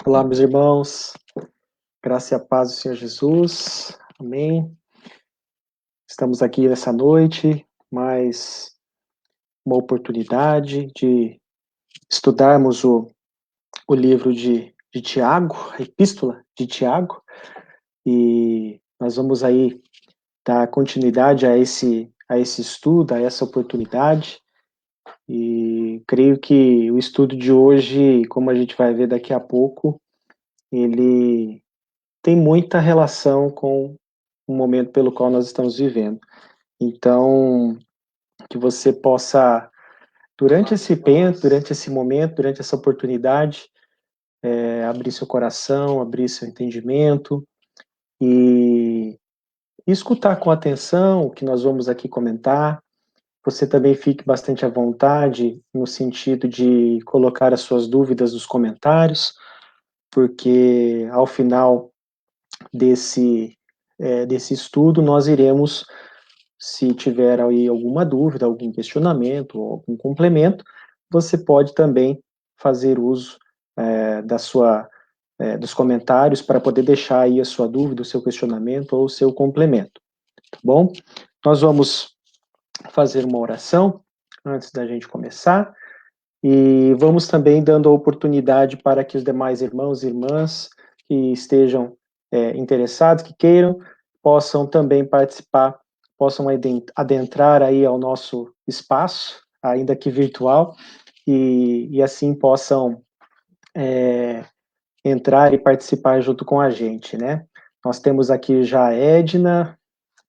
Olá, meus irmãos, graça e a paz do Senhor Jesus, amém. Estamos aqui nessa noite, mais uma oportunidade de estudarmos o livro de Tiago, a epístola de Tiago, e nós vamos aí dar continuidade a esse estudo, a essa oportunidade, e creio que o estudo de hoje, como a gente vai ver daqui a pouco, ele tem muita relação com o momento pelo qual nós estamos vivendo. Então, que você possa, durante esse tempo, durante esse momento, durante essa oportunidade, abrir seu coração, abrir seu entendimento e escutar com atenção o que nós vamos aqui comentar. Você também fique bastante à vontade no sentido de colocar as suas dúvidas nos comentários, porque ao final desse estudo nós iremos, se tiver aí alguma dúvida, algum questionamento ou algum complemento, você pode também fazer uso dos comentários para poder deixar aí a sua dúvida, o seu questionamento ou o seu complemento, tá bom? Nós vamos fazer uma oração antes da gente começar e vamos também dando a oportunidade para que os demais irmãos e irmãs que estejam interessados, que queiram, possam também participar, possam adentrar aí ao nosso espaço, ainda que virtual, e assim possam entrar e participar junto com a gente, né? Nós temos aqui já a Edna.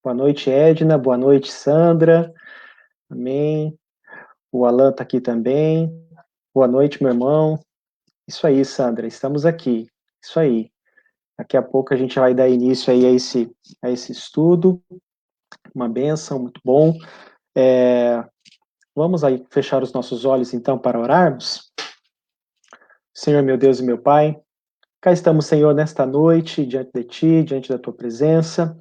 Boa noite, Edna. Boa noite, Sandra. Amém. O Alan está aqui também. Boa noite, meu irmão. Isso aí, Sandra, estamos aqui. Isso aí. Daqui a pouco a gente vai dar início aí a esse estudo. Uma bênção, muito bom. Vamos aí fechar os nossos olhos, então, para orarmos? Senhor, meu Deus e meu Pai, cá estamos, Senhor, nesta noite, diante de Ti, diante da Tua presença,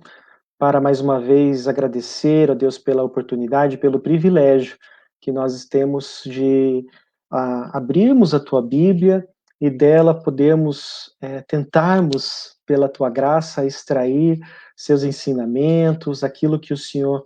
para mais uma vez agradecer a Deus pela oportunidade, pelo privilégio que nós temos de abrirmos a Tua Bíblia e dela podermos tentarmos, pela Tua graça, extrair seus ensinamentos, aquilo que o Senhor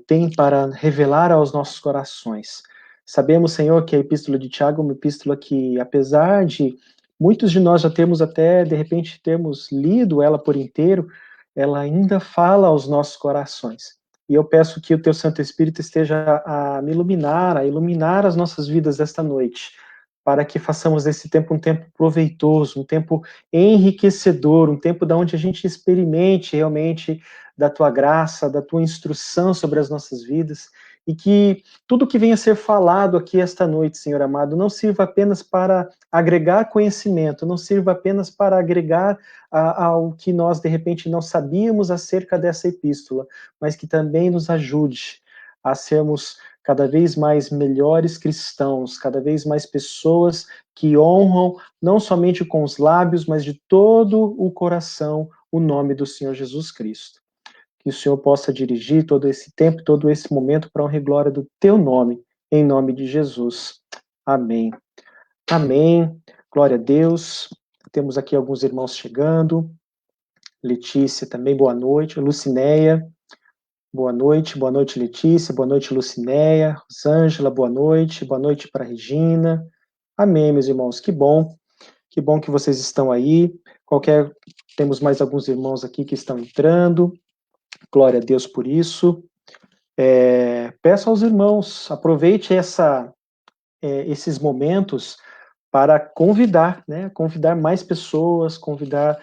tem para revelar aos nossos corações. Sabemos, Senhor, que a Epístola de Tiago é uma epístola que, apesar de muitos de nós já termos até, de repente, termos lido ela por inteiro, ela ainda fala aos nossos corações. E eu peço que o Teu Santo Espírito esteja a me iluminar, a iluminar as nossas vidas esta noite, para que façamos desse tempo um tempo proveitoso, um tempo enriquecedor, um tempo da onde a gente experimente realmente da Tua graça, da Tua instrução sobre as nossas vidas, e que tudo que venha a ser falado aqui esta noite, Senhor amado, não sirva apenas para agregar conhecimento, não sirva apenas para agregar ao que nós, de repente, não sabíamos acerca dessa epístola, mas que também nos ajude a sermos cada vez mais melhores cristãos, cada vez mais pessoas que honram, não somente com os lábios, mas de todo o coração, o nome do Senhor Jesus Cristo. Que o Senhor possa dirigir todo esse tempo, todo esse momento para a honra e glória do Teu nome, em nome de Jesus. Amém. Amém. Glória a Deus. Temos aqui alguns irmãos chegando. Letícia também, boa noite. Lucinéia, boa noite. Boa noite, Letícia. Boa noite, Lucinéia. Rosângela, boa noite. Boa noite para Regina. Amém, meus irmãos. Que bom. Que bom que vocês estão aí. Temos mais alguns irmãos aqui que estão entrando. Glória a Deus por isso. Peço aos irmãos, aproveite esses momentos para convidar, né? Convidar mais pessoas, convidar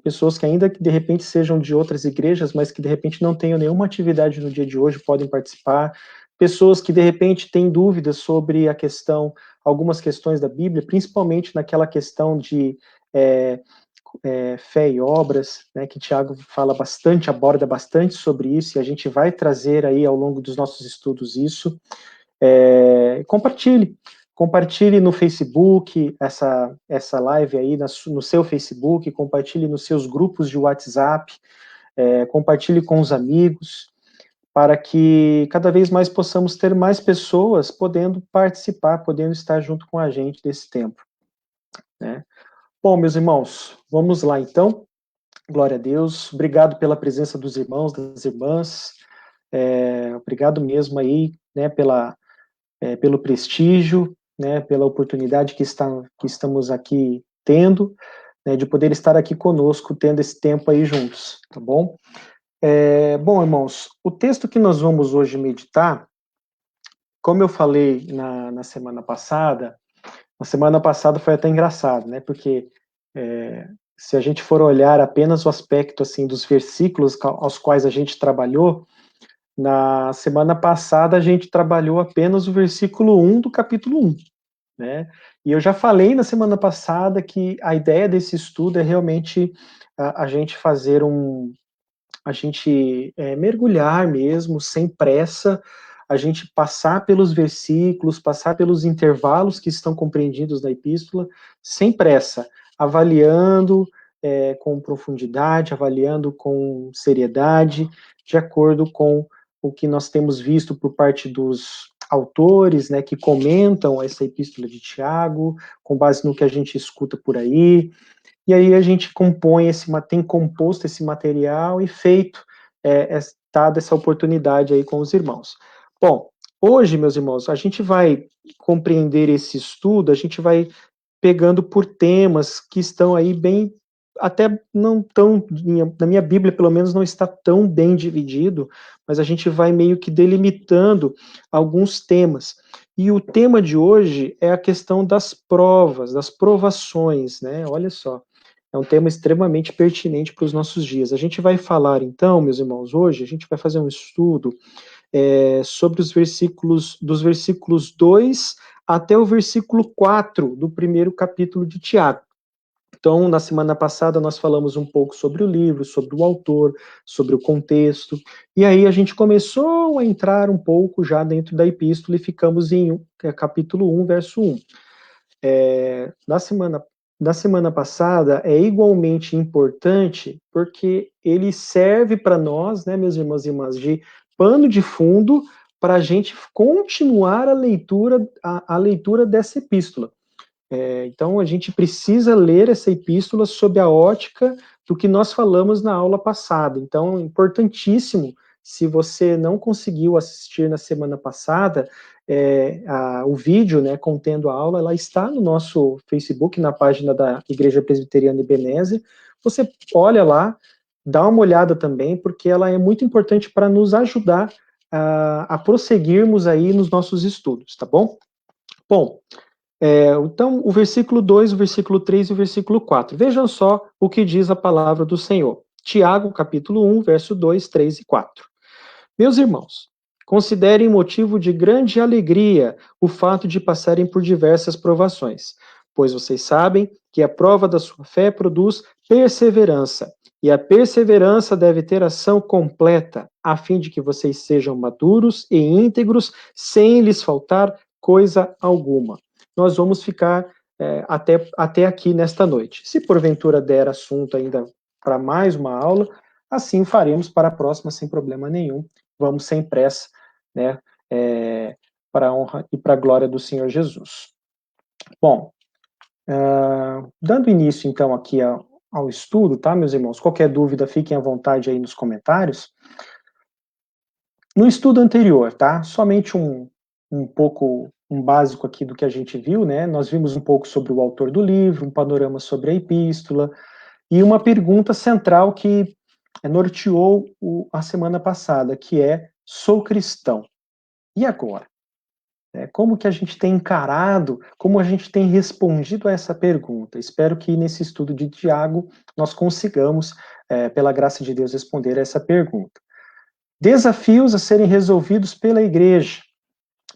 pessoas que ainda que de repente sejam de outras igrejas, mas que de repente não tenham nenhuma atividade no dia de hoje, podem participar. Pessoas que de repente têm dúvidas sobre algumas questões da Bíblia, principalmente naquela questão de fé e obras, né, que Tiago fala bastante, aborda bastante sobre isso, e a gente vai trazer aí ao longo dos nossos estudos isso. Compartilhe no Facebook essa live aí no seu Facebook, compartilhe nos seus grupos de WhatsApp, compartilhe com os amigos, para que cada vez mais possamos ter mais pessoas podendo participar, podendo estar junto com a gente desse tempo, né? Bom, meus irmãos, vamos lá então. Glória a Deus. Obrigado pela presença dos irmãos, das irmãs. Obrigado mesmo aí, né, pelo prestígio, né, pela oportunidade que estamos aqui tendo, né, de poder estar aqui conosco, tendo esse tempo aí juntos, tá bom? Bom, irmãos, o texto que nós vamos hoje meditar, como eu falei na semana passada, foi até engraçado, né? Porque se a gente for olhar apenas o aspecto assim dos versículos aos quais a gente trabalhou, na semana passada a gente trabalhou apenas o versículo 1 do capítulo 1, né? E eu já falei na semana passada que a ideia desse estudo é realmente a gente fazer mergulhar mesmo, sem pressa, a gente passar pelos versículos, passar pelos intervalos que estão compreendidos na epístola, sem pressa, avaliando com profundidade, avaliando com seriedade, de acordo com o que nós temos visto por parte dos autores, né, que comentam essa epístola de Tiago, com base no que a gente escuta por aí, e aí a gente tem composto esse material e feito, dado essa oportunidade aí com os irmãos. Bom, hoje, meus irmãos, a gente vai compreender esse estudo, a gente vai pegando por temas que estão aí bem, até não tão, na minha Bíblia pelo menos não está tão bem dividido, mas a gente vai meio que delimitando alguns temas. E o tema de hoje é a questão das provas, das provações, né? Olha só, é um tema extremamente pertinente para os nossos dias. A gente vai falar então, meus irmãos, hoje a gente vai fazer um estudo sobre dos versículos 2 até o versículo 4 do primeiro capítulo de Tiago. Então, na semana passada, nós falamos um pouco sobre o livro, sobre o autor, sobre o contexto, e aí a gente começou a entrar um pouco já dentro da epístola e ficamos em capítulo 1, verso 1. Na semana passada é igualmente importante porque ele serve para nós, né, meus irmãos e irmãs, de pano de fundo para a gente continuar a leitura dessa epístola. Então a gente precisa ler essa epístola sob a ótica do que nós falamos na aula passada. Então é importantíssimo, se você não conseguiu assistir na semana passada, o vídeo, né, contendo a aula, ela está no nosso Facebook, na página da Igreja Presbiteriana Ebenezer. Você olha lá, dá uma olhada também, porque ela é muito importante para nos ajudar a prosseguirmos aí nos nossos estudos, tá bom? Bom, então, o versículo 2, o versículo 3 e o versículo 4. Vejam só o que diz a palavra do Senhor. Tiago, capítulo 1, verso 2, 3 e 4. Meus irmãos, considerem motivo de grande alegria o fato de passarem por diversas provações, pois vocês sabem que a prova da sua fé produz perseverança, e a perseverança deve ter ação completa, a fim de que vocês sejam maduros e íntegros, sem lhes faltar coisa alguma. Nós vamos ficar até aqui nesta noite. Se porventura der assunto ainda para mais uma aula, assim faremos para a próxima sem problema nenhum. Vamos sem pressa, né, para a honra e para a glória do Senhor Jesus. Bom, dando início então aqui ao estudo, tá, meus irmãos? Qualquer dúvida, fiquem à vontade aí nos comentários. No estudo anterior, tá? Somente um básico aqui do que a gente viu, né? Nós vimos um pouco sobre o autor do livro, um panorama sobre a epístola, e uma pergunta central que norteou a semana passada, que é: sou cristão. E agora? Como que a gente tem encarado, como a gente tem respondido a essa pergunta? Espero que nesse estudo de Tiago nós consigamos, pela graça de Deus, responder a essa pergunta. Desafios a serem resolvidos pela igreja.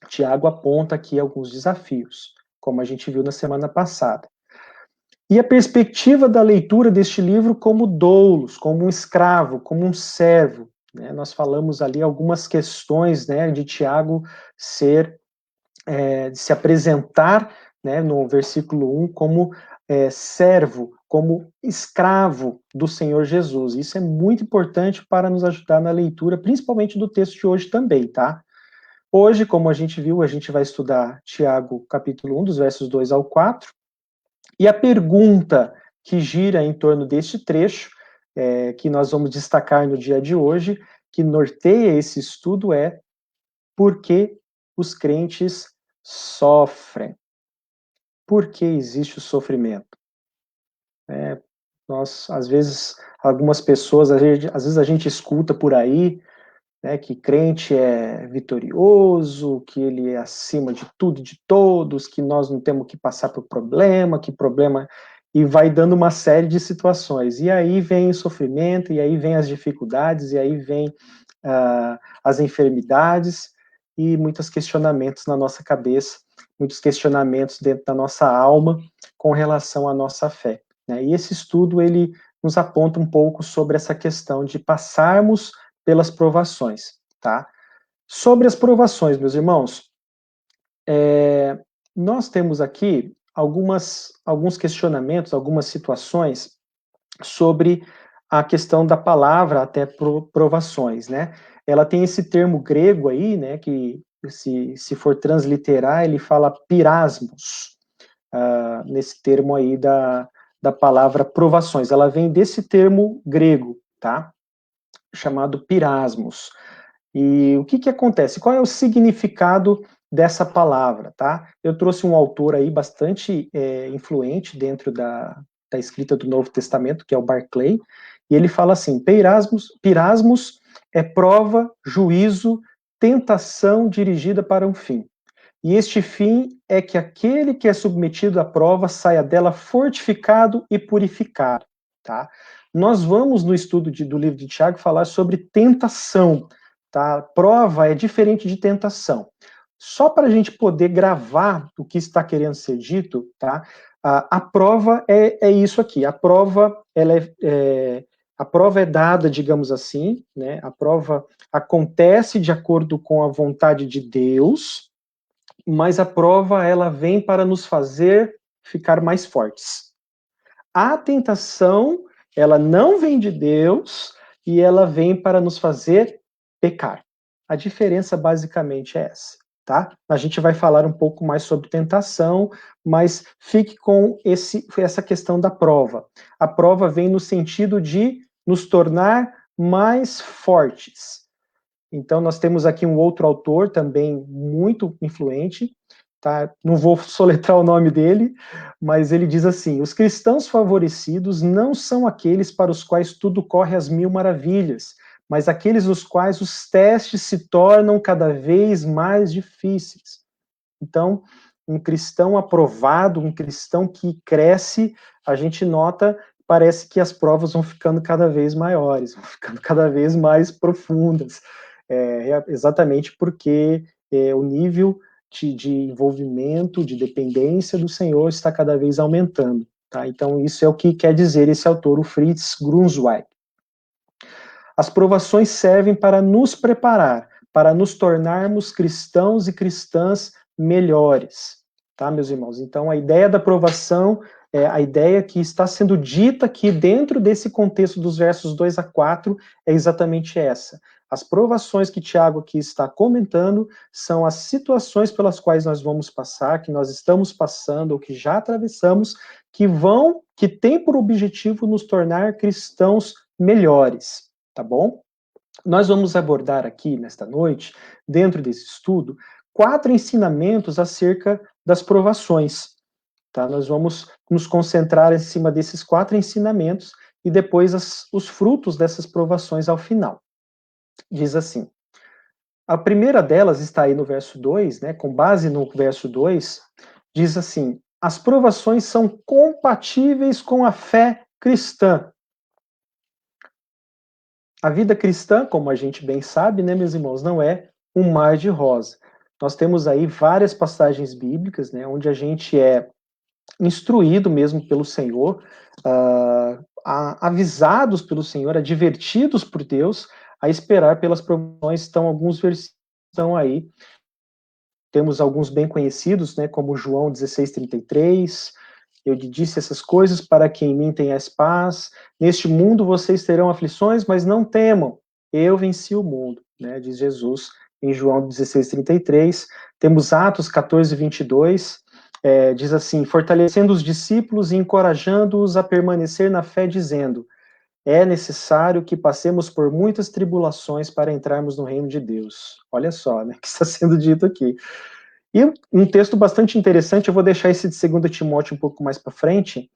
Tiago aponta aqui alguns desafios, como a gente viu na semana passada. E a perspectiva da leitura deste livro como doulos, como um escravo, como um servo. Né? Nós falamos ali algumas questões, né, de Tiago de se apresentar, né, no versículo 1 como servo, como escravo do Senhor Jesus. Isso é muito importante para nos ajudar na leitura, principalmente do texto de hoje também, tá? Hoje, como a gente viu, a gente vai estudar Tiago, capítulo 1, dos versos 2 ao 4, E a pergunta que gira em torno deste trecho, que nós vamos destacar no dia de hoje, que norteia esse estudo é: por que os crentes sofrem? Por que existe o sofrimento? Nós, às vezes, algumas pessoas, às vezes a gente escuta por aí, né, que crente é vitorioso, que ele é acima de tudo e de todos, que nós não temos que passar por problema, que problema... E vai dando uma série de situações. E aí vem o sofrimento, e aí vem as dificuldades, e aí vem as enfermidades, e muitos questionamentos na nossa cabeça, muitos questionamentos dentro da nossa alma com relação à nossa fé, né? E esse estudo, ele nos aponta um pouco sobre essa questão de passarmos pelas provações, tá? Sobre as provações, meus irmãos, nós temos aqui alguns questionamentos, algumas situações sobre a questão da palavra até provações, né? Ela tem esse termo grego aí, né, que se for transliterar, ele fala pirasmos, nesse termo aí da palavra provações. Ela vem desse termo grego, tá? Chamado pirasmos. E o que que acontece? Qual é o significado dessa palavra, tá? Eu trouxe um autor aí bastante influente dentro da escrita do Novo Testamento, que é o Barclay, e ele fala assim: pirasmos é prova, juízo, tentação dirigida para um fim. E este fim é que aquele que é submetido à prova saia dela fortificado e purificado, tá? Nós vamos, no estudo do livro de Tiago, falar sobre tentação, tá? Prova é diferente de tentação. Só para a gente poder gravar o que está querendo ser dito, tá? A prova é isso aqui. A prova, a prova é dada, digamos assim, né? A prova acontece de acordo com a vontade de Deus, mas a prova, ela vem para nos fazer ficar mais fortes. A tentação, ela não vem de Deus e ela vem para nos fazer pecar. A diferença basicamente é essa, tá? A gente vai falar um pouco mais sobre tentação, mas fique com essa questão da prova. A prova vem no sentido de nos tornar mais fortes. Então, nós temos aqui um outro autor também muito influente, tá? Não vou soletrar o nome dele, mas ele diz assim: os cristãos favorecidos não são aqueles para os quais tudo corre às mil maravilhas, mas aqueles nos quais os testes se tornam cada vez mais difíceis. Então, um cristão aprovado, um cristão que cresce, a gente nota, parece que as provas vão ficando cada vez maiores, vão ficando cada vez mais profundas, exatamente porque o nível de envolvimento, de dependência do Senhor está cada vez aumentando. Tá? Então, isso é o que quer dizer esse autor, o Fritz Grunzweig. As provações servem para nos preparar, para nos tornarmos cristãos e cristãs melhores, tá, meus irmãos? Então, a ideia da provação, a ideia que está sendo dita aqui dentro desse contexto dos versos 2 a 4 é exatamente essa. As provações que Tiago aqui está comentando são as situações pelas quais nós vamos passar, que nós estamos passando ou que já atravessamos, que têm por objetivo nos tornar cristãos melhores, tá bom? Nós vamos abordar aqui nesta noite, dentro desse estudo, 4 ensinamentos acerca das provações, tá? Nós vamos nos concentrar em cima desses 4 ensinamentos e depois os frutos dessas provações ao final. Diz assim: a primeira delas está aí no verso 2, né? Com base no verso 2, diz assim: as provações são compatíveis com a fé cristã. A vida cristã, como a gente bem sabe, né, meus irmãos, não é um mar de rosa. Nós temos aí várias passagens bíblicas, né, onde a gente é instruído mesmo pelo Senhor, avisados pelo Senhor, advertidos por Deus a esperar pelas provações. Então, alguns versículos estão aí. Temos alguns bem conhecidos, né, como João 16:33. Eu lhe disse essas coisas para que em mim tenhas paz. Neste mundo vocês terão aflições, mas não temam. Eu venci o mundo, né, diz Jesus em João 16:33. Temos Atos 14:22. diz assim, fortalecendo os discípulos e encorajando-os a permanecer na fé, dizendo, é necessário que passemos por muitas tribulações para entrarmos no reino de Deus. Olha só, né, o que está sendo dito aqui. E um texto bastante interessante, eu vou deixar esse de 2 Timóteo um pouco mais para frente,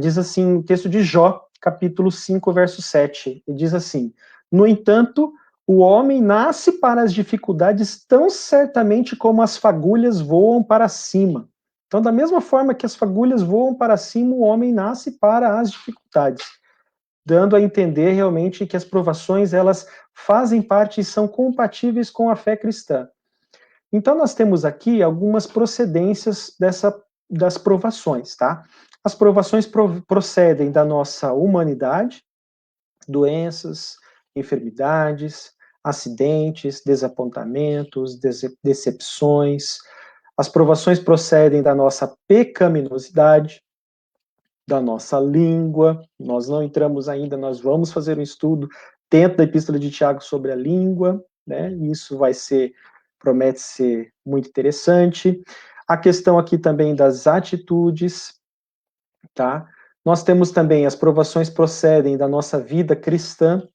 diz assim, o texto de Jó, capítulo 5, verso 7, e diz assim, no entanto, o homem nasce para as dificuldades tão certamente como as fagulhas voam para cima. Então, da mesma forma que as fagulhas voam para cima, o homem nasce para as dificuldades, dando a entender realmente que as provações, elas fazem parte e são compatíveis com a fé cristã. Então, nós temos aqui algumas procedências das provações, tá? As provações procedem da nossa humanidade, doenças, enfermidades, acidentes, desapontamentos, decepções. As provações procedem da nossa pecaminosidade, da nossa língua. Nós não entramos ainda, nós vamos fazer um estudo dentro da Epístola de Tiago sobre a língua, né? Isso promete ser muito interessante. A questão aqui também das atitudes, tá? Nós temos também as provações procedem da nossa vida cristã.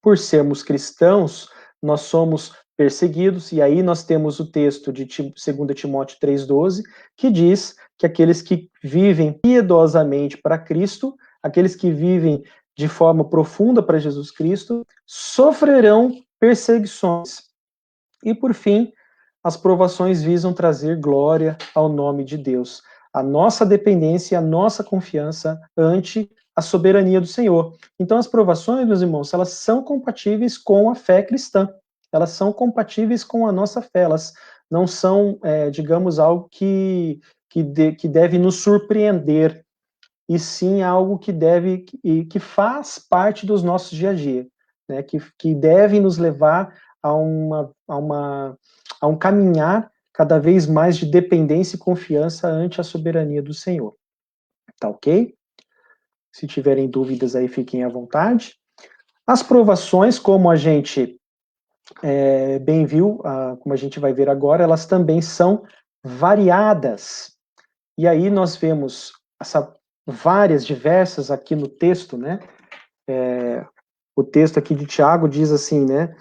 Por sermos cristãos, nós somos perseguidos, e aí nós temos o texto de 2 Timóteo 3,12, que diz que aqueles que vivem piedosamente para Cristo, aqueles que vivem de forma profunda para Jesus Cristo, sofrerão perseguições. E por fim, as provações visam trazer glória ao nome de Deus. A nossa dependência e a nossa confiança ante a soberania do Senhor. Então, as provações, meus irmãos, elas são compatíveis com a fé cristã. Elas são compatíveis com a nossa fé. Elas não são, digamos, algo que deve nos surpreender, e sim algo que faz parte dos nossos dia a dia, né? Que deve nos levar a um caminhar cada vez mais de dependência e confiança ante a soberania do Senhor. Tá ok? Se tiverem dúvidas aí, fiquem à vontade. As provações, como a gente bem viu, como a gente vai ver agora, elas também são variadas. E aí nós vemos várias, diversas aqui no texto, né? O texto aqui de Tiago diz assim, né?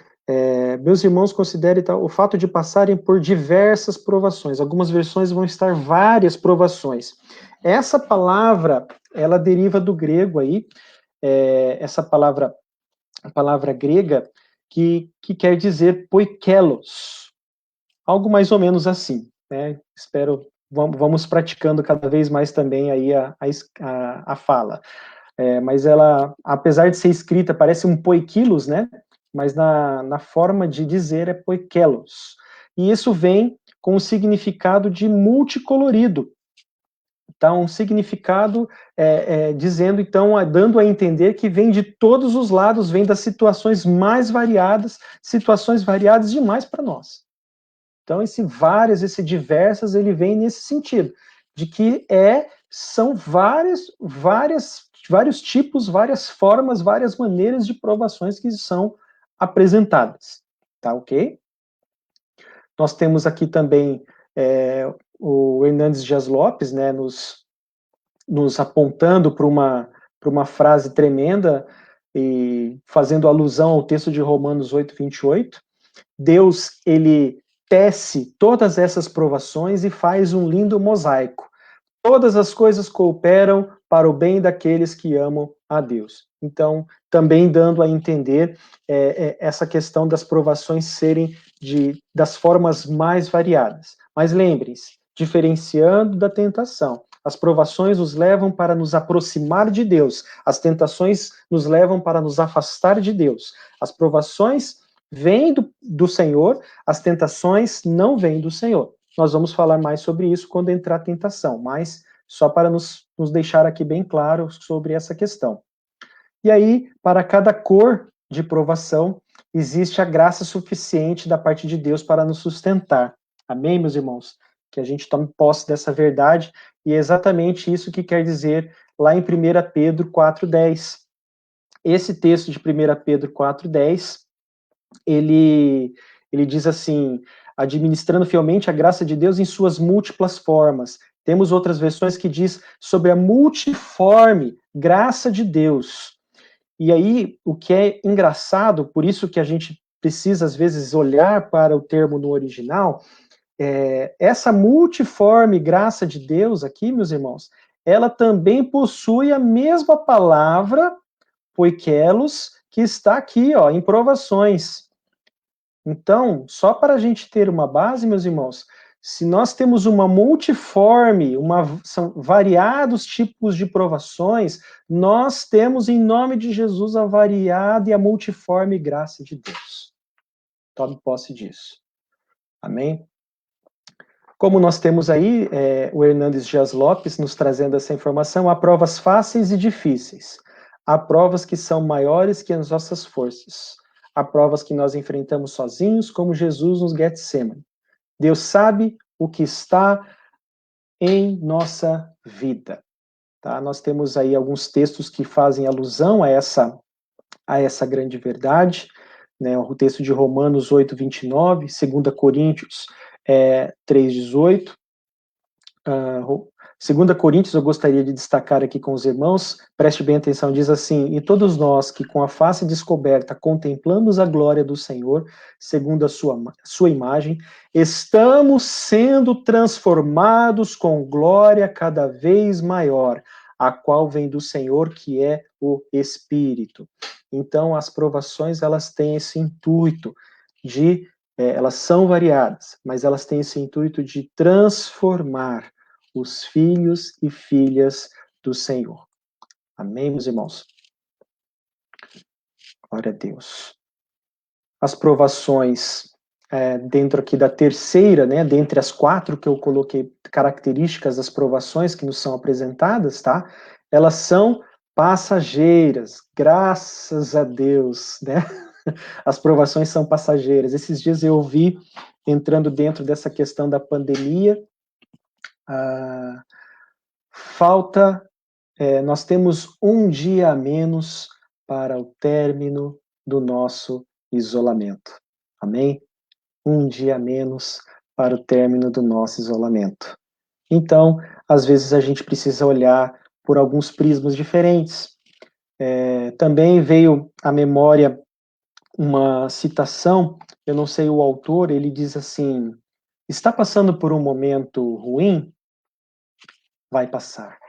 Meus irmãos, considerem o fato de passarem por diversas provações. Algumas versões vão estar várias provações. Essa palavra, ela deriva do grego aí, essa palavra, a palavra grega, que quer dizer poikelos. Algo mais ou menos assim, né? Vamos praticando cada vez mais também aí a fala. Mas ela, apesar de ser escrita, parece um poikilos, né? Mas na forma de dizer é poikelos. E isso vem com o significado de multicolorido. Então, um significado dizendo, então, dando a entender que vem de todos os lados, vem das situações mais variadas, situações variadas demais para nós. Então, esse diversas, ele vem nesse sentido, de que são vários tipos, várias formas, várias maneiras de provações que são apresentadas, tá ok? Nós temos aqui também o Hernandes Dias Lopes, né, nos apontando para uma frase tremenda e fazendo alusão ao texto de Romanos 8:28. Deus, ele tece todas essas provações e faz um lindo mosaico. Todas as coisas cooperam para o bem daqueles que amam a Deus. Então, também dando a entender essa questão das provações serem das formas mais variadas. Mas lembrem-se, diferenciando da tentação. As provações nos levam para nos aproximar de Deus. As tentações nos levam para nos afastar de Deus. As provações vêm do Senhor, as tentações não vêm do Senhor. Nós vamos falar mais sobre isso quando entrar a tentação, mas só para nos deixar aqui bem claro sobre essa questão. E aí, para cada cor de provação, existe a graça suficiente da parte de Deus para nos sustentar. Amém, meus irmãos? Que a gente tome posse dessa verdade, e é exatamente isso que quer dizer lá em 1 Pedro 4:10. Esse texto de 1 Pedro 4:10, ele diz assim, administrando fielmente a graça de Deus em suas múltiplas formas. Temos outras versões que diz sobre a multiforme graça de Deus. E aí, o que é engraçado, por isso que a gente precisa, às vezes, olhar para o termo no original, essa multiforme graça de Deus aqui, meus irmãos, ela também possui a mesma palavra, poikelos, que está aqui, ó, em provações. Então, só para a gente ter uma base, meus irmãos, se nós temos uma multiforme, são variados tipos de provações, nós temos, em nome de Jesus, a variada e a multiforme graça de Deus. Tome posse disso. Amém? Como nós temos aí o Hernandes Dias Lopes nos trazendo essa informação, há provas fáceis e difíceis. Há provas que são maiores que as nossas forças. Há provas que nós enfrentamos sozinhos, como Jesus nos Getsemane. Deus sabe o que está em nossa vida. Tá? Nós temos aí alguns textos que fazem alusão a essa grande verdade, né? O texto de Romanos 8, 29, 2 Coríntios 3, 18, 2 Coríntios, eu gostaria de destacar aqui com os irmãos, preste bem atenção, diz assim: e todos nós que com a face descoberta contemplamos a glória do Senhor, segundo a sua imagem, estamos sendo transformados com glória cada vez maior, a qual vem do Senhor, que é o Espírito. Então, as provações, elas têm esse intuito de, elas são variadas, mas elas têm esse intuito de transformar os filhos e filhas do Senhor. Amém, meus irmãos? Glória a Deus. As provações, dentro aqui da terceira, né, dentre as 4 que eu coloquei, características das provações que nos são apresentadas, tá? Elas são passageiras, graças a Deus, né? As provações são passageiras. Esses dias eu ouvi, entrando dentro dessa questão da pandemia, nós temos um dia a menos para o término do nosso isolamento. Amém? Um dia a menos para o término do nosso isolamento. Então, às vezes a gente precisa olhar por alguns prismas diferentes. Também veio à memória uma citação, eu não sei o autor, ele diz assim: está passando por um momento ruim? Vai passar.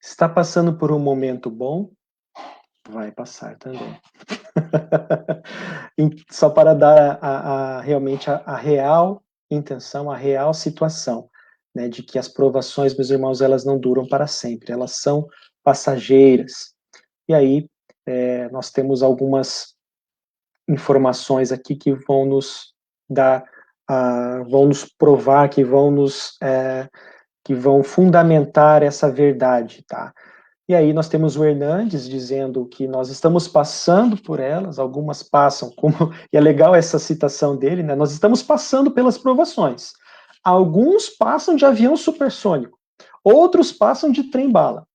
Está passando por um momento bom? Vai passar também. Só para dar realmente a real intenção, a real situação, né, de que as provações, meus irmãos, elas não duram para sempre, elas são passageiras. E aí, nós temos algumas informações aqui que vão nos dar, vão nos provar, que vão fundamentar essa verdade, tá? E aí nós temos o Hernandes dizendo que nós estamos passando por elas, algumas passam, e é legal essa citação dele, né? Nós estamos passando pelas provações. Alguns passam de avião supersônico, outros passam de trem-bala,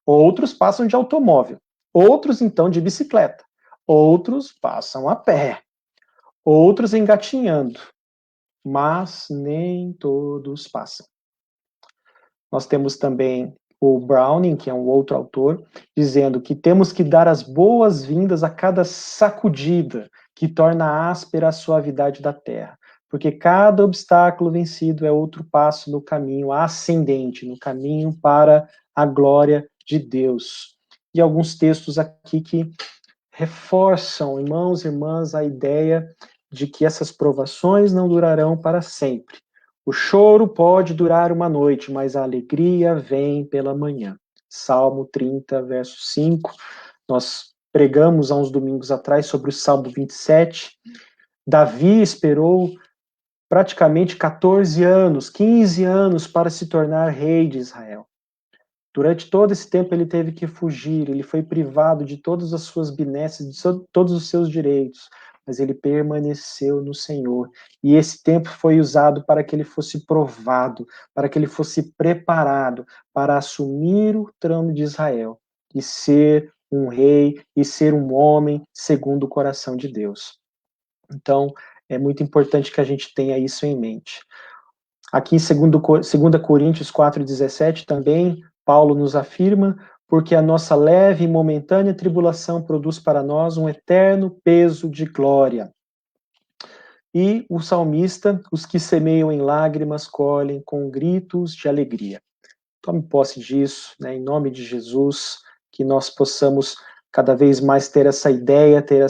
outros passam de automóvel, outros então de bicicleta, outros passam a pé, outros engatinhando, mas nem todos passam. Nós temos também o Browning, que é um outro autor, dizendo que temos que dar as boas-vindas a cada sacudida que torna áspera a suavidade da terra, porque cada obstáculo vencido é outro passo no caminho ascendente, no caminho para a glória de Deus. E alguns textos aqui que reforçam, irmãos e irmãs, a ideia de que essas provações não durarão para sempre. O choro pode durar uma noite, mas a alegria vem pela manhã. Salmo 30, verso 5. Nós pregamos há uns domingos atrás sobre o Salmo 27. Davi esperou praticamente 14 anos, 15 anos para se tornar rei de Israel. Durante todo esse tempo ele teve que fugir, ele foi privado de todas as suas benesses, de todos os seus direitos, mas ele permaneceu no Senhor. E esse tempo foi usado para que ele fosse provado, para que ele fosse preparado para assumir o trono de Israel e ser um rei e ser um homem segundo o coração de Deus. Então, É muito importante que a gente tenha isso em mente. Aqui em 2 Coríntios 4,17 também, Paulo nos afirma, porque a nossa leve e momentânea tribulação produz para nós um eterno peso de glória. E o salmista, os que semeiam em lágrimas colhem com gritos de alegria. Tome posse disso, né, em nome de Jesus, que nós possamos cada vez mais ter essa ideia, ter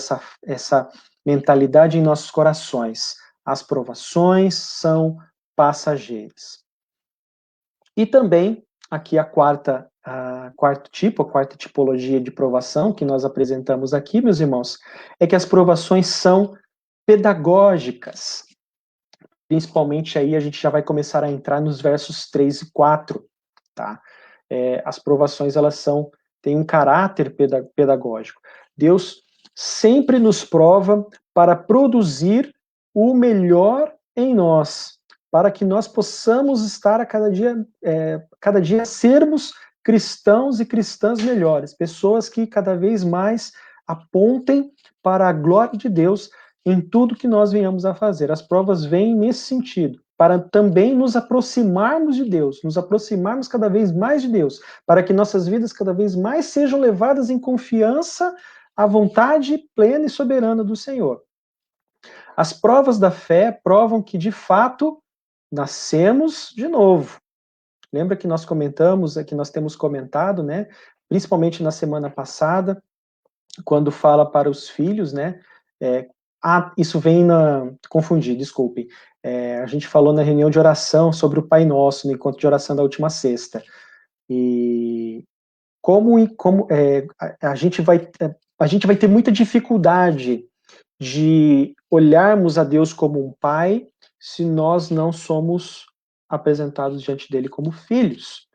essa mentalidade em nossos corações. As provações são passageiras. E também, aqui a quarta tipologia de provação que nós apresentamos aqui, meus irmãos, é que as provações são pedagógicas. Principalmente aí a gente já vai começar a entrar nos versos 3 e 4, tá? As provações, elas têm um caráter pedagógico. Deus sempre nos prova para produzir o melhor em nós, para que nós possamos estar a cada dia sermos cristãos e cristãs melhores, pessoas que cada vez mais apontem para a glória de Deus em tudo que nós venhamos a fazer. As provas vêm nesse sentido, para também nos aproximarmos de Deus, nos aproximarmos cada vez mais de Deus, para que nossas vidas cada vez mais sejam levadas em confiança à vontade plena e soberana do Senhor. As provas da fé provam que, de fato, nascemos de novo. Lembra que nós comentamos, que nós temos comentado, né, principalmente na semana passada, quando fala para os filhos, né, isso vem confundir, desculpem. A gente falou na reunião de oração sobre o Pai Nosso, no encontro de oração da última sexta. E a gente vai ter muita dificuldade de olharmos a Deus como um pai se nós não somos apresentados diante dele como filhos,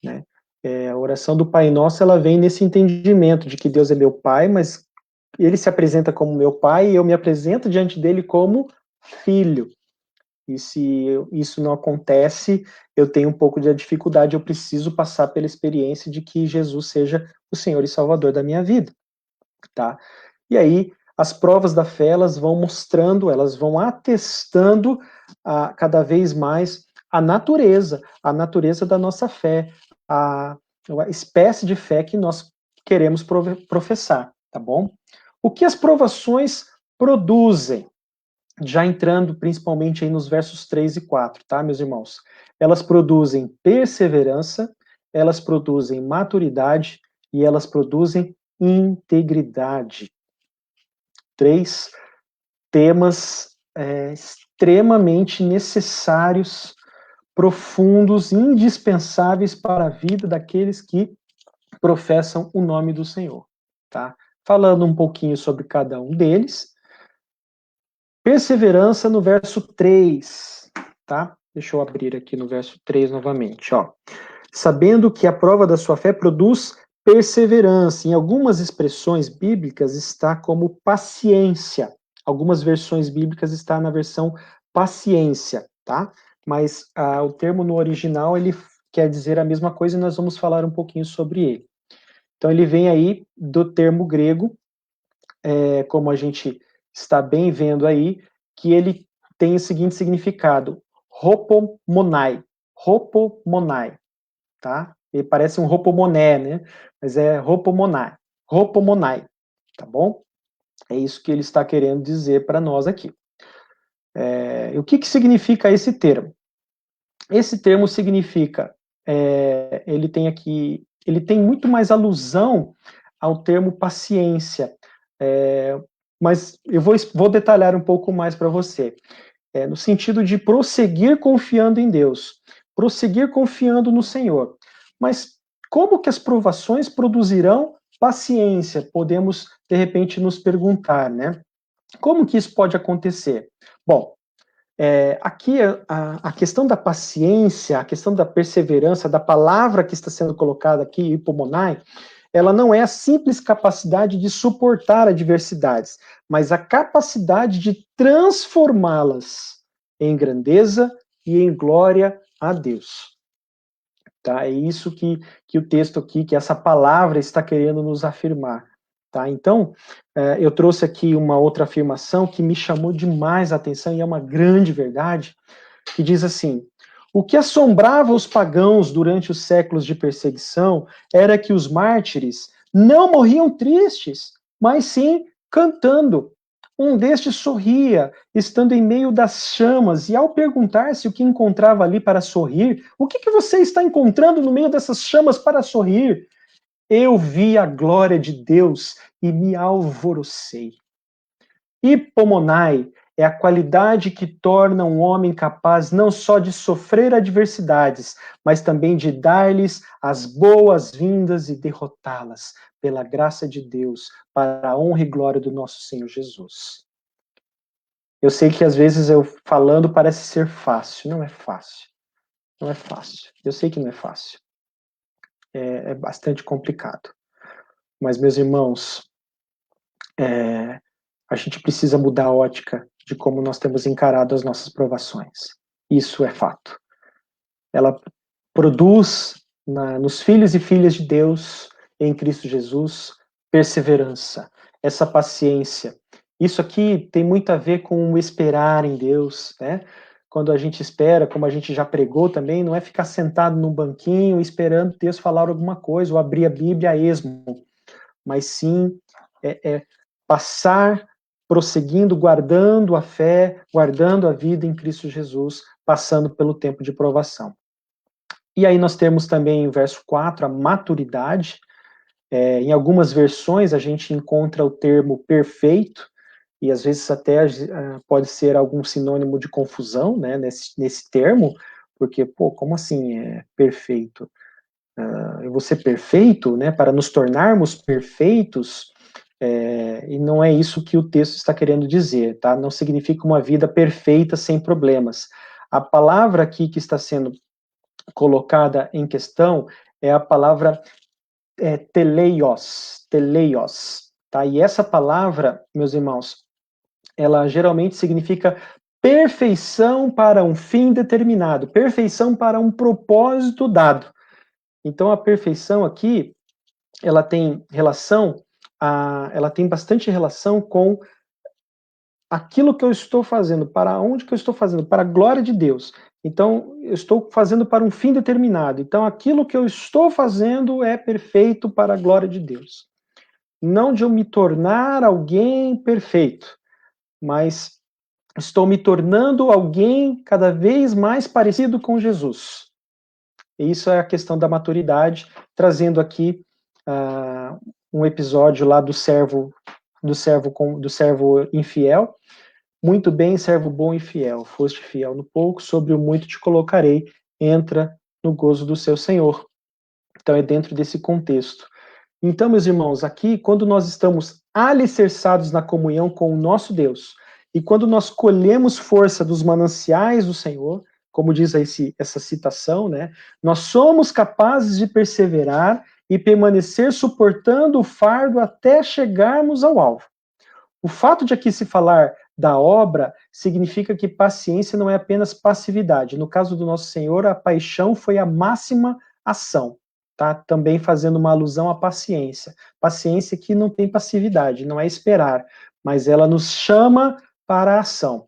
né? A oração do Pai Nosso, ela vem nesse entendimento de que Deus é meu pai, mas ele se apresenta como meu pai e eu me apresento diante dele como filho. E se isso não acontece, eu tenho um pouco de dificuldade, eu preciso passar pela experiência de que Jesus seja o Senhor e Salvador da minha vida, tá? E aí, as provas da fé, elas vão mostrando, elas vão atestando cada vez mais a natureza da nossa fé, a espécie de fé que nós queremos professar, tá bom? O que as provações produzem? Já entrando principalmente aí nos versos 3 e 4, tá, meus irmãos? Elas produzem perseverança, elas produzem maturidade e elas produzem integridade. 3 temas extremamente necessários, profundos, indispensáveis para a vida daqueles que professam o nome do Senhor, tá? Falando um pouquinho sobre cada um deles. Perseverança no verso 3, tá? Deixa eu abrir aqui no verso 3 novamente, ó. Sabendo que a prova da sua fé produz perseverança. Em algumas expressões bíblicas está como paciência. Algumas versões bíblicas está na versão paciência, tá? Mas o termo no original, ele quer dizer a mesma coisa e nós vamos falar um pouquinho sobre ele. Então, ele vem aí do termo grego, como a gente está bem vendo aí, que ele tem o seguinte significado: hopomonai, tá? Ele parece um hopomoné, né? Mas é hopomonai, tá bom? É isso que ele está querendo dizer para nós aqui. O que significa esse termo? Esse termo significa, ele tem muito mais alusão ao termo paciência, mas eu vou detalhar um pouco mais para você, no sentido de prosseguir confiando em Deus, prosseguir confiando no Senhor. Mas como que as provações produzirão paciência? Podemos, de repente, nos perguntar, né? Como que isso pode acontecer? Bom, aqui a questão da paciência, a questão da perseverança, da palavra que está sendo colocada aqui, hipomonai, ela não é a simples capacidade de suportar adversidades, mas a capacidade de transformá-las em grandeza e em glória a Deus. Tá? É isso que o texto aqui, que essa palavra está querendo nos afirmar. Tá? Então, eu trouxe aqui uma outra afirmação que me chamou demais a atenção, e é uma grande verdade, que diz assim: o que assombrava os pagãos durante os séculos de perseguição era que os mártires não morriam tristes, mas sim cantando. Um destes sorria, estando em meio das chamas, e ao perguntar-se o que encontrava ali para sorrir, o que você está encontrando no meio dessas chamas para sorrir? Eu vi a glória de Deus e me alvorocei. Hipomonai é a qualidade que torna um homem capaz não só de sofrer adversidades, mas também de dar-lhes as boas-vindas e derrotá-las, pela graça de Deus, para a honra e glória do nosso Senhor Jesus. Eu sei que às vezes eu falando parece ser fácil. Não é fácil. Não é fácil. Eu sei que não é fácil. É bastante complicado. Mas, meus irmãos, a gente precisa mudar a ótica de como nós temos encarado as nossas provações. Isso é fato. Ela produz nos filhos e filhas de Deus, em Cristo Jesus, perseverança, essa paciência. Isso aqui tem muito a ver com o esperar em Deus, né? Quando a gente espera, como a gente já pregou também, não é ficar sentado num banquinho esperando Deus falar alguma coisa ou abrir a Bíblia a esmo, mas sim passar prosseguindo, guardando a fé, guardando a vida em Cristo Jesus, passando pelo tempo de provação. E aí nós temos também, o verso 4, a maturidade. Em algumas versões a gente encontra o termo perfeito, e às vezes até pode ser algum sinônimo de confusão, né, nesse termo, porque, como assim perfeito? Eu vou ser perfeito, né, para nos tornarmos perfeitos, e não é isso que o texto está querendo dizer, tá? Não significa uma vida perfeita sem problemas. A palavra aqui que está sendo colocada em questão é a palavra teleios, tá? E essa palavra, meus irmãos, ela geralmente significa perfeição para um fim determinado, perfeição para um propósito dado. Então a perfeição aqui, ela tem bastante relação com aquilo que eu estou fazendo, para onde que eu estou fazendo, para a glória de Deus. Então, eu estou fazendo para um fim determinado. Então, aquilo que eu estou fazendo é perfeito para a glória de Deus. Não de eu me tornar alguém perfeito, mas estou me tornando alguém cada vez mais parecido com Jesus. E isso é a questão da maturidade, trazendo aqui um episódio lá do servo infiel. Muito bem, servo bom e fiel, foste fiel no pouco, sobre o muito te colocarei, entra no gozo do seu Senhor. Então é dentro desse contexto. Então, meus irmãos, aqui, quando nós estamos alicerçados na comunhão com o nosso Deus, e quando nós colhemos força dos mananciais do Senhor, como diz essa citação, né, nós somos capazes de perseverar e permanecer suportando o fardo até chegarmos ao alvo. O fato de aqui se falar da obra significa que paciência não é apenas passividade. No caso do nosso Senhor, a paixão foi a máxima ação, tá? Também fazendo uma alusão à paciência. Paciência que não tem passividade, não é esperar, mas ela nos chama para a ação.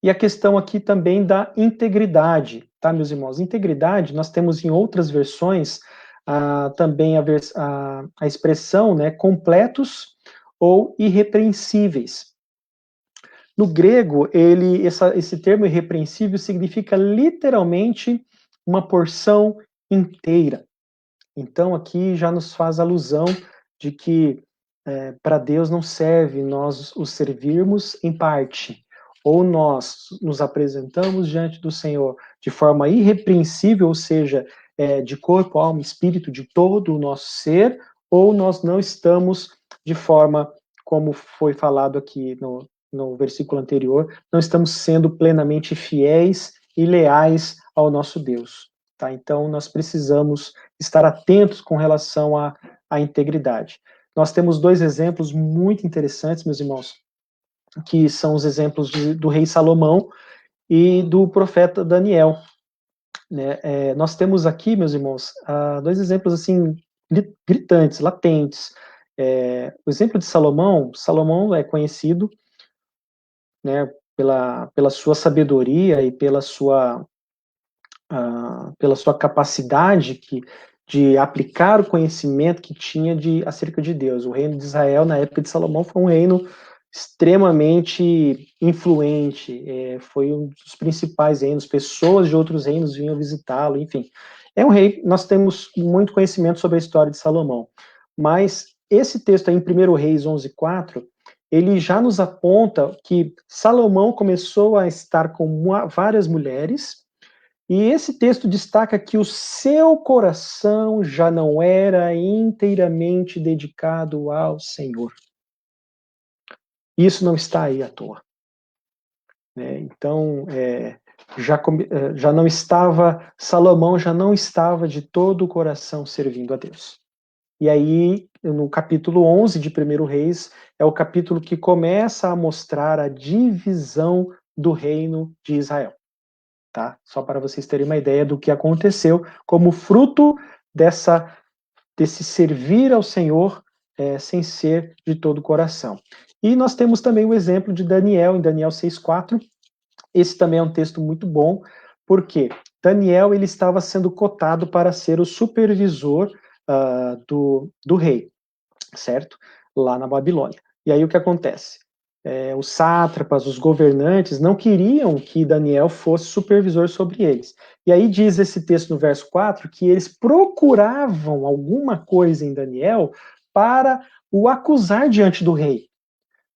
E a questão aqui também da integridade, tá, meus irmãos? Integridade, nós temos em outras versões também a expressão, né, completos ou irrepreensíveis. No grego, esse termo irrepreensível significa literalmente uma porção inteira. Então, aqui já nos faz alusão de que para Deus não serve nós o servirmos em parte, ou nós nos apresentamos diante do Senhor de forma irrepreensível, ou seja, de corpo, alma, espírito, de todo o nosso ser, ou nós não estamos de forma, como foi falado aqui no versículo anterior, não estamos sendo plenamente fiéis e leais ao nosso Deus. Tá? Então, nós precisamos estar atentos com relação à integridade. Nós temos dois exemplos muito interessantes, meus irmãos, que são os exemplos do rei Salomão e do profeta Daniel. Né? Nós temos aqui, meus irmãos, dois exemplos assim gritantes, latentes. O exemplo de Salomão, Salomão é conhecido, né, pela sua sabedoria e pela sua capacidade de aplicar o conhecimento que tinha acerca de Deus. O reino de Israel, na época de Salomão, foi um reino extremamente influente, foi um dos principais reinos, pessoas de outros reinos vinham visitá-lo, enfim. É um rei, nós temos muito conhecimento sobre a história de Salomão, mas esse texto aí em 1 Reis 11:4, ele já nos aponta que Salomão começou a estar com várias mulheres, e esse texto destaca que o seu coração já não era inteiramente dedicado ao Senhor. Isso não está aí à toa. Então, já não estava, Salomão já não estava de todo o coração servindo a Deus. E aí, no capítulo 11 de 1 Reis, é o capítulo que começa a mostrar a divisão do reino de Israel. Tá? Só para vocês terem uma ideia do que aconteceu como fruto desse servir ao Senhor sem ser de todo o coração. E nós temos também o exemplo de Daniel, em Daniel 6:4. Esse também é um texto muito bom, porque Daniel ele estava sendo cotado para ser o supervisor do rei, certo? Lá na Babilônia. E aí o que acontece? Os sátrapas, os governantes, não queriam que Daniel fosse supervisor sobre eles. E aí diz esse texto no verso 4 que eles procuravam alguma coisa em Daniel para o acusar diante do rei.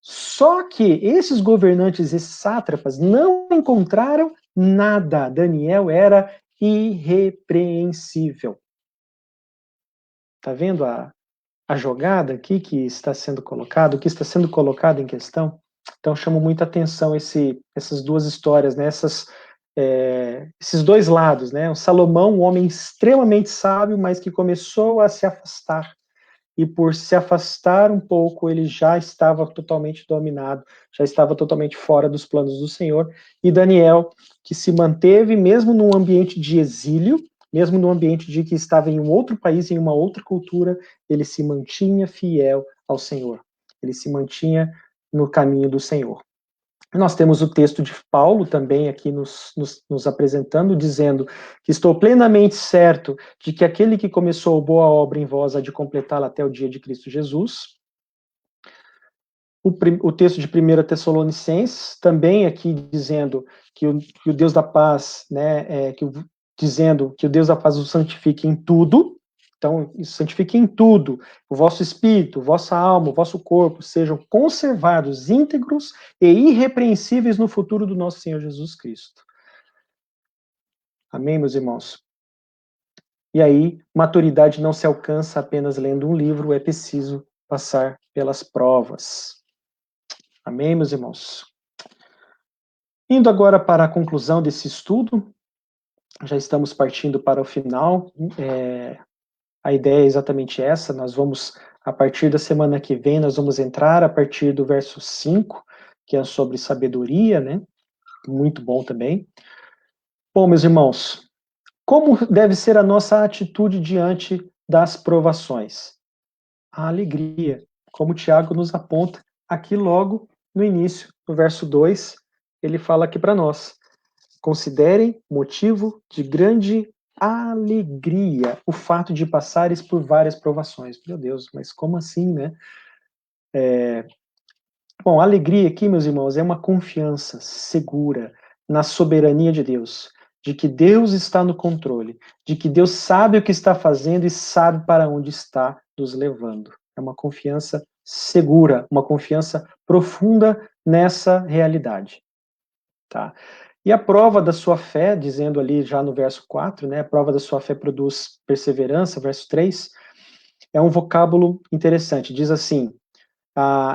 Só que esses governantes, esses sátrapas, não encontraram nada. Daniel era irrepreensível. Tá vendo a jogada aqui que está sendo colocado, o que está sendo colocado em questão? Então chama muita atenção essas duas histórias, né? Esses dois lados, né? O Salomão, um homem extremamente sábio, mas que começou a se afastar. E por se afastar um pouco, ele já estava totalmente dominado, já estava totalmente fora dos planos do Senhor. E Daniel, que se manteve mesmo num ambiente de exílio, mesmo no ambiente de que estava em um outro país, em uma outra cultura, ele se mantinha fiel ao Senhor. Ele se mantinha no caminho do Senhor. Nós temos o texto de Paulo também aqui nos apresentando, dizendo que estou plenamente certo de que aquele que começou a boa obra em vós há de completá-la até o dia de Cristo Jesus. O texto de 1 Tessalonicenses, também aqui dizendo que o Deus da paz, né, dizendo que o Deus da paz o santifique em tudo. Então, santifique em tudo, o vosso espírito, vossa alma, o vosso corpo sejam conservados íntegros e irrepreensíveis no futuro do nosso Senhor Jesus Cristo. Amém, meus irmãos? E aí, maturidade não se alcança apenas lendo um livro, é preciso passar pelas provas. Amém, meus irmãos? Indo agora para a conclusão desse estudo, já estamos partindo para o final. A ideia é exatamente essa, nós vamos, a partir da semana que vem, nós vamos entrar a partir do verso 5, que é sobre sabedoria, né? Muito bom também. Bom, meus irmãos, como deve ser a nossa atitude diante das provações? A alegria, como o Tiago nos aponta aqui logo no início, no verso 2, ele fala aqui para nós. Considerem motivo de grande alegria o fato de passares por várias provações. Meu Deus, mas como assim, né? Bom, a alegria aqui, meus irmãos, é uma confiança segura na soberania de Deus, de que Deus está no controle, de que Deus sabe o que está fazendo e sabe para onde está nos levando. É uma confiança segura, uma confiança profunda nessa realidade. Tá? E a prova da sua fé, dizendo ali já no verso 4, né, a prova da sua fé produz perseverança, verso 3, é um vocábulo interessante. Diz assim,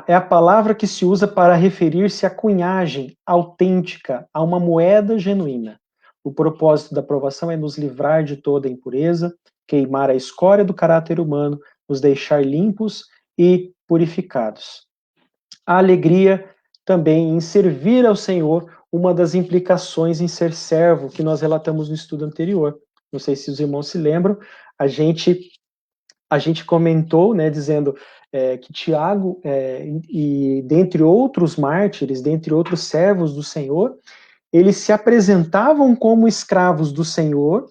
é a palavra que se usa para referir-se à cunhagem autêntica, a uma moeda genuína. O propósito da provação é nos livrar de toda impureza, queimar a escória do caráter humano, nos deixar limpos e purificados. A alegria também em servir ao Senhor, uma das implicações em ser servo, que nós relatamos no estudo anterior. Não sei se os irmãos se lembram, a gente a gente comentou, né, dizendo que Tiago, e dentre outros mártires, dentre outros servos do Senhor, eles se apresentavam como escravos do Senhor,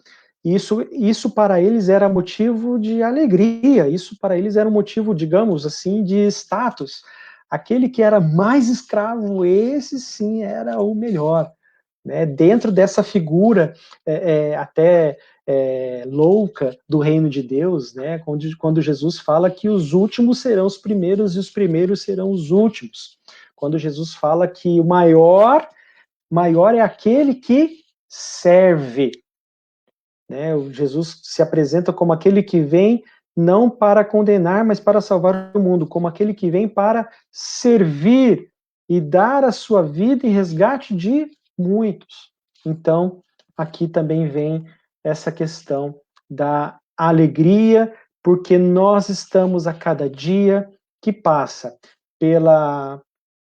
e isso para eles era motivo de alegria, isso para eles era um motivo, digamos assim, de status. Aquele que era mais escravo, esse sim era o melhor. Né? Dentro dessa figura até louca do reino de Deus, né? Quando Jesus fala que os últimos serão os primeiros e os primeiros serão os últimos. Quando Jesus fala que o maior é aquele que serve. Né? O Jesus se apresenta como aquele que vem não para condenar, mas para salvar o mundo, como aquele que vem para servir e dar a sua vida em resgate de muitos. Então, aqui também vem essa questão da alegria, porque nós estamos a cada dia que passa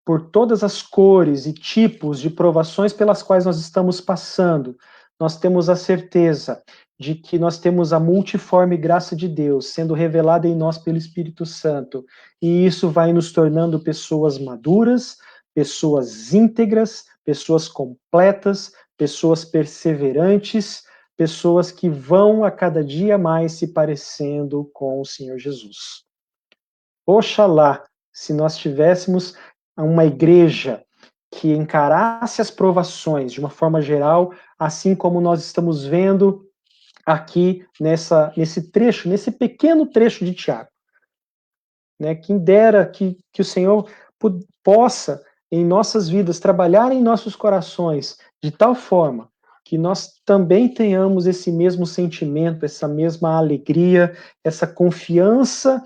por todas as cores e tipos de provações pelas quais nós estamos passando, nós temos a certeza de que nós temos a multiforme graça de Deus sendo revelada em nós pelo Espírito Santo, e isso vai nos tornando pessoas maduras, pessoas íntegras, pessoas completas, pessoas perseverantes, pessoas que vão a cada dia mais se parecendo com o Senhor Jesus. Oxalá, se nós tivéssemos uma igreja que encarasse as provações de uma forma geral, assim como nós estamos vendo aqui nesse trecho, nesse pequeno trecho de Tiago. Né? Quem dera que o Senhor possa, em nossas vidas, trabalhar em nossos corações de tal forma que nós também tenhamos esse mesmo sentimento, essa mesma alegria, essa confiança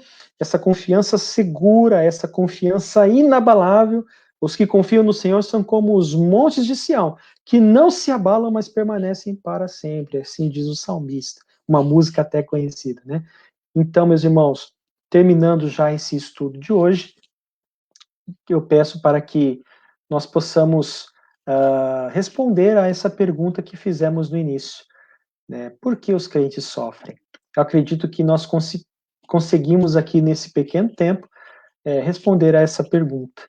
segura, essa confiança inabalável. Os que confiam no Senhor são como os montes de Sião, que não se abalam, mas permanecem para sempre. Assim diz o salmista, uma música até conhecida, né? Então, meus irmãos, terminando já esse estudo de hoje, eu peço para que nós possamos responder a essa pergunta que fizemos no início. Né? Por que os crentes sofrem? Eu acredito que nós conseguimos aqui nesse pequeno tempo responder a essa pergunta.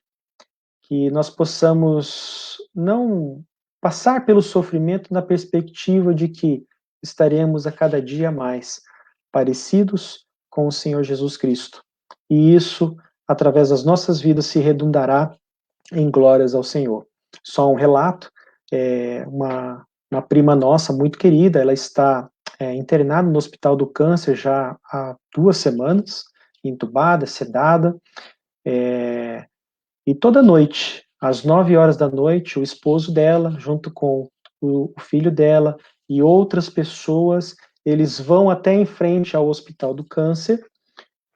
Que nós possamos não passar pelo sofrimento na perspectiva de que estaremos a cada dia mais parecidos com o Senhor Jesus Cristo. E isso, através das nossas vidas, se redundará em glórias ao Senhor. Só um relato, uma prima nossa muito querida, ela está internada no Hospital do Câncer já há 2 semanas, entubada, sedada, e toda noite, às 9 horas da noite, o esposo dela, junto com o filho dela e outras pessoas, eles vão até em frente ao Hospital do Câncer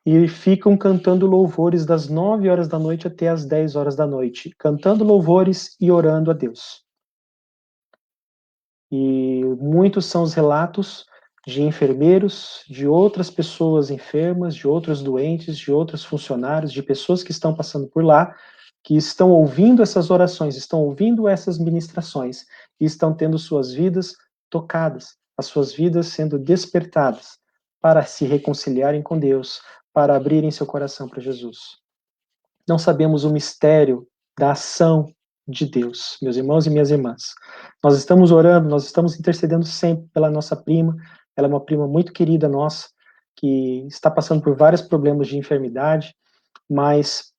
e ficam cantando louvores das 9 horas da noite até as 10 horas da noite, cantando louvores e orando a Deus. E muitos são os relatos de enfermeiros, de outras pessoas enfermas, de outros doentes, de outros funcionários, de pessoas que estão passando por lá, que estão ouvindo essas orações, estão ouvindo essas ministrações e estão tendo suas vidas tocadas, as suas vidas sendo despertadas para se reconciliarem com Deus, para abrirem seu coração para Jesus. Não sabemos o mistério da ação de Deus, meus irmãos e minhas irmãs. Nós estamos orando, nós estamos intercedendo sempre pela nossa prima, ela é uma prima muito querida nossa, que está passando por vários problemas de enfermidade, mas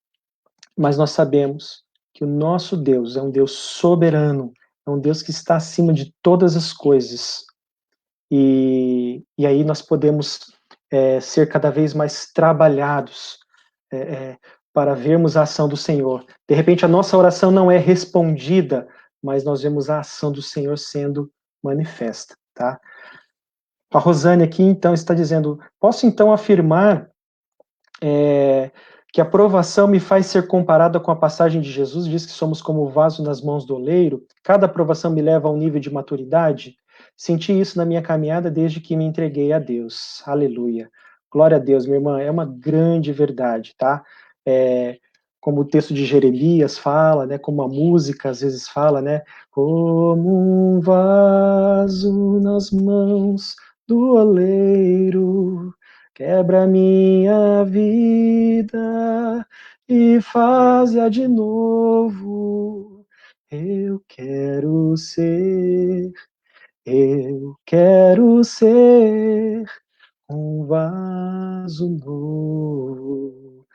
nós sabemos que o nosso Deus é um Deus soberano, é um Deus que está acima de todas as coisas. E aí nós podemos ser cada vez mais trabalhados para vermos a ação do Senhor. De repente a nossa oração não é respondida, mas nós vemos a ação do Senhor sendo manifesta, tá? A Rosane aqui, então, está dizendo, posso então afirmar que a provação me faz ser comparada com a passagem de Jesus, diz que somos como o vaso nas mãos do oleiro, cada provação me leva a um nível de maturidade? Senti isso na minha caminhada desde que me entreguei a Deus. Aleluia. Glória a Deus, minha irmã, é uma grande verdade, tá? Como o texto de Jeremias fala, né, como a música às vezes fala, né, como um vaso nas mãos do oleiro, Quebra minha vida e faz-a de novo. Eu quero ser um vaso novo.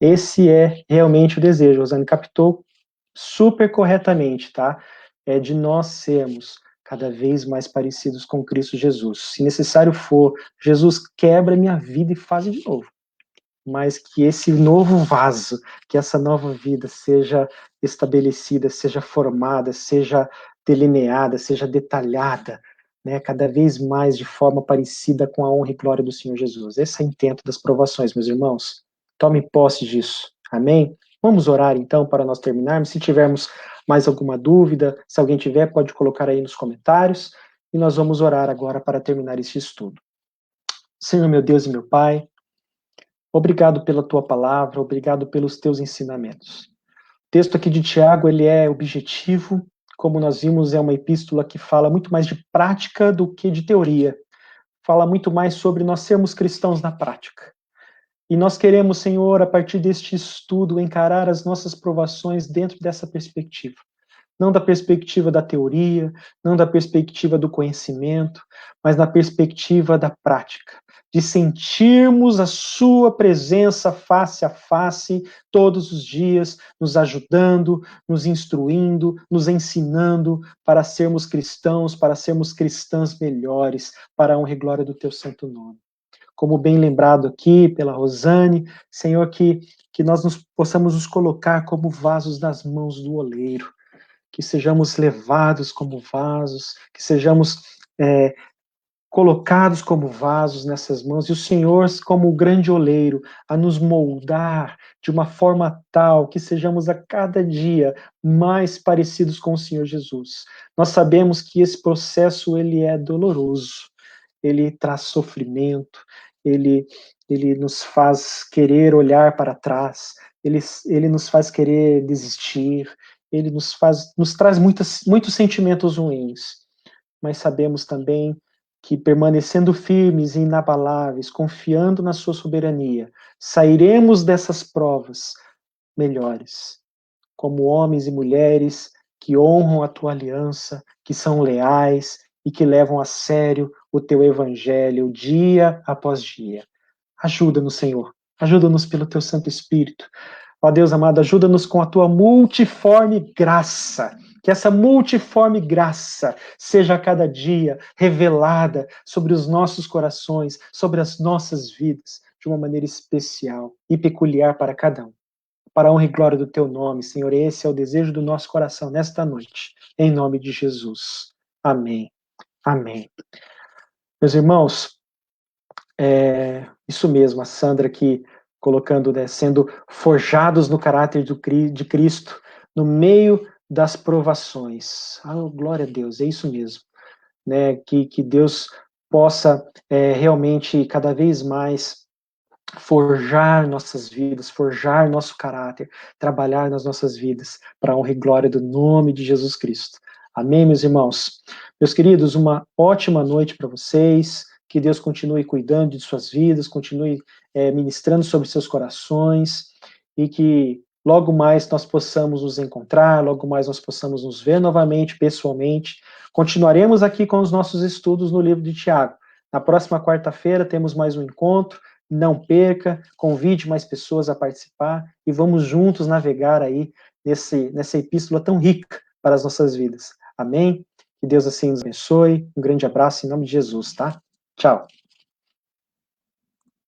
Esse é realmente o desejo. Rosane captou super corretamente, tá? É de nós sermos cada vez mais parecidos com Cristo Jesus. Se necessário for, Jesus quebra minha vida e faz de novo. Mas que esse novo vaso, que essa nova vida seja estabelecida, seja formada, seja delineada, seja detalhada, né, cada vez mais de forma parecida com a honra e glória do Senhor Jesus. Esse é o intento das provações, meus irmãos. Tome posse disso. Amém? Vamos orar então para nós terminarmos. Se tivermos mais alguma dúvida, se alguém tiver, pode colocar aí nos comentários. E nós vamos orar agora para terminar este estudo. Senhor, meu Deus e meu Pai, obrigado pela tua palavra, obrigado pelos teus ensinamentos. O texto aqui de Tiago, ele é objetivo, como nós vimos, é uma epístola que fala muito mais de prática do que de teoria. Fala muito mais sobre nós sermos cristãos na prática. E nós queremos, Senhor, a partir deste estudo, encarar as nossas provações dentro dessa perspectiva. Não da perspectiva da teoria, não da perspectiva do conhecimento, mas na perspectiva da prática, de sentirmos a sua presença face a face todos os dias, nos ajudando, nos instruindo, nos ensinando para sermos cristãos, para sermos cristãs melhores, para a honra e glória do teu santo nome. Como bem lembrado aqui pela Rosane, Senhor, que nós possamos nos colocar como vasos nas mãos do oleiro, que sejamos levados como vasos, que sejamos colocados como vasos nessas mãos, e o Senhor, como o grande oleiro, a nos moldar de uma forma tal que sejamos a cada dia mais parecidos com o Senhor Jesus. Nós sabemos que esse processo ele é doloroso, ele traz sofrimento, ele nos faz querer olhar para trás, ele nos faz querer desistir, ele nos traz muitos sentimentos ruins, mas sabemos também que permanecendo firmes e inabaláveis, confiando na sua soberania, sairemos dessas provas melhores, como homens e mulheres que honram a tua aliança, que são leais e que levam a sério o teu evangelho dia após dia. Ajuda-nos, Senhor. Ajuda-nos pelo teu Santo Espírito. Ó Deus amado, ajuda-nos com a tua multiforme graça. Que essa multiforme graça seja a cada dia revelada sobre os nossos corações, sobre as nossas vidas, de uma maneira especial e peculiar para cada um. Para a honra e glória do teu nome, Senhor, esse é o desejo do nosso coração nesta noite. Em nome de Jesus. Amém. Amém. Meus irmãos, isso mesmo, a Sandra aqui colocando, né, sendo forjados no caráter de Cristo no meio das provações. Glória a Deus, é isso mesmo. Né, que Deus possa realmente cada vez mais forjar nossas vidas, forjar nosso caráter, trabalhar nas nossas vidas para a honra e glória do nome de Jesus Cristo. Amém, meus irmãos? Meus queridos, uma ótima noite para vocês, que Deus continue cuidando de suas vidas, continue ministrando sobre seus corações, e que logo mais nós possamos nos encontrar, logo mais nós possamos nos ver novamente, pessoalmente. Continuaremos aqui com os nossos estudos no livro de Tiago. Na próxima quarta-feira temos mais um encontro. Não perca, convide mais pessoas a participar e vamos juntos navegar aí nessa epístola tão rica para as nossas vidas. Amém? Que Deus assim nos abençoe. Um grande abraço em nome de Jesus, tá? Tchau.